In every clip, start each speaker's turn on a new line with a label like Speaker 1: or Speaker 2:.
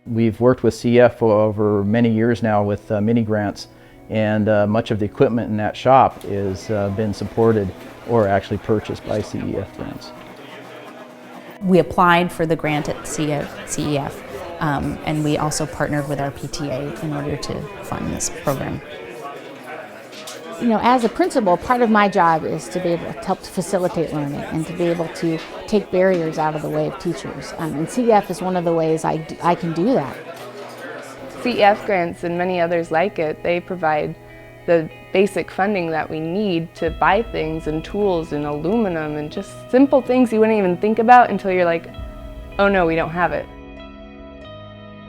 Speaker 1: We've worked with CEF for over many years now with mini grants, and much of the equipment in that shop has been supported or actually purchased by CEF grants.
Speaker 2: We applied for the grant at CEF, and we also partnered with our PTA in order to fund this program.
Speaker 3: You know, as a principal, part of my job is to be able to help to facilitate learning and to be able to take barriers out of the way of teachers. And CEF is one of the ways I can do that.
Speaker 4: CEF grants and many others like it, they provide the basic funding that we need to buy things and tools and aluminum and just simple things you wouldn't even think about until you're like, oh no, we don't have it.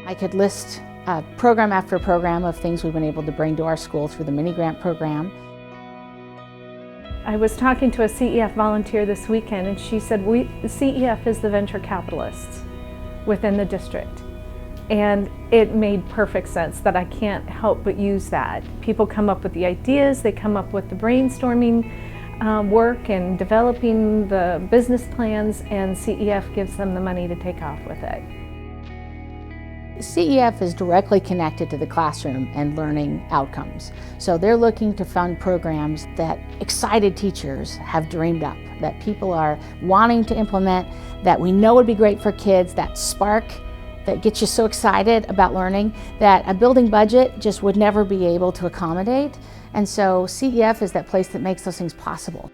Speaker 3: I could list program after program of things we've been able to bring to our school through the mini grant program.
Speaker 5: I was talking to a CEF volunteer this weekend, and she said CEF is the venture capitalists within the district. And it made perfect sense that I can't help but use that. People come up with the ideas, they come up with the brainstorming work and developing the business plans, and CEF gives them the money to take off with it.
Speaker 3: CEF is directly connected to the classroom and learning outcomes. So they're looking to fund programs that excited teachers have dreamed up, that people are wanting to implement, that we know would be great for kids, that spark that gets you so excited about learning that a building budget just would never be able to accommodate. And so CEF is that place that makes those things possible.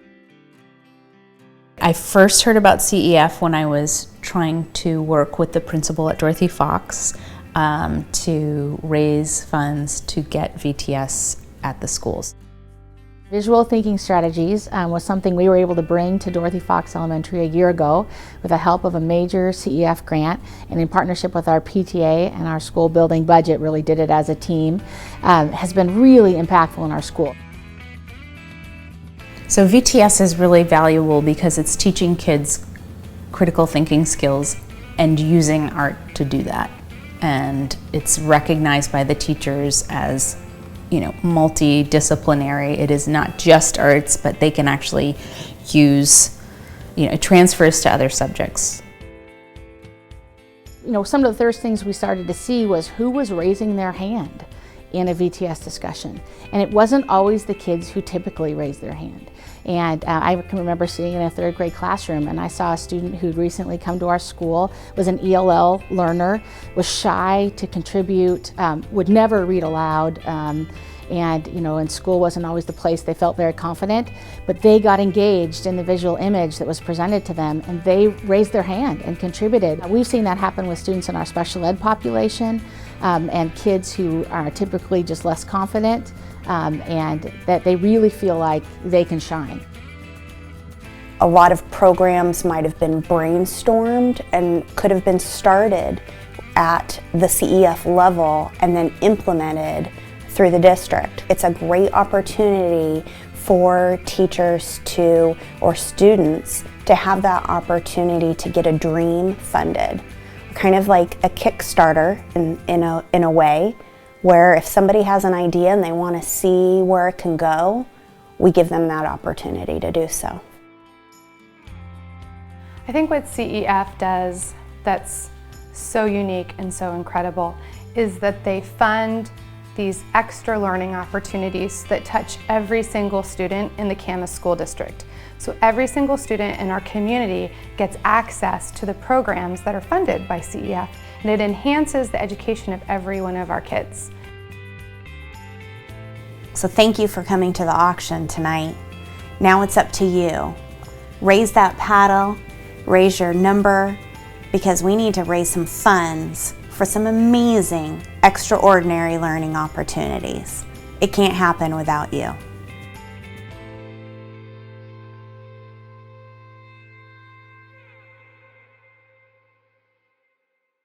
Speaker 2: I first heard about CEF when I was trying to work with the principal at Dorothy Fox to raise funds to get VTS at the schools.
Speaker 3: Visual thinking strategies was something we were able to bring to Dorothy Fox Elementary a year ago with the help of a major CEF grant, and in partnership with our PTA and our school building budget, really did it as a team, has been really impactful in our school.
Speaker 2: So VTS is really valuable because it's teaching kids critical thinking skills and using art to do that. And it's recognized by the teachers as, you know, multidisciplinary. It is not just arts, but they can actually use, you know, it transfers to other subjects.
Speaker 3: You know, some of the first things we started to see was who was raising their hand in a VTS discussion. And it wasn't always the kids who typically raise their hand. And I can remember sitting in a third grade classroom, and I saw a student who'd recently come to our school, was an ELL learner, was shy to contribute, would never read aloud, and you know, in school wasn't always the place they felt very confident, but they got engaged in the visual image that was presented to them, and they raised their hand and contributed. We've seen that happen with students in our special ed population, and kids who are typically just less confident, and that they really feel like they can shine.
Speaker 6: A lot of programs might have been brainstormed and could have been started at the CEF level and then implemented through the district. It's a great opportunity for teachers to, or students, to have that opportunity to get a dream funded. Kind of like a Kickstarter in a way, where if somebody has an idea and they want to see where it can go, we give them that opportunity to do so.
Speaker 7: I think what CEF does that's so unique and so incredible is that they fund these extra learning opportunities that touch every single student in the Camas school district. So every single student in our community gets access to the programs that are funded by CEF, and it enhances the education of every one of our kids.
Speaker 6: So thank you for coming to the auction tonight. Now it's up to you. Raise that paddle, raise your number, because we need to raise some funds for some amazing, extraordinary learning opportunities. It can't happen without you.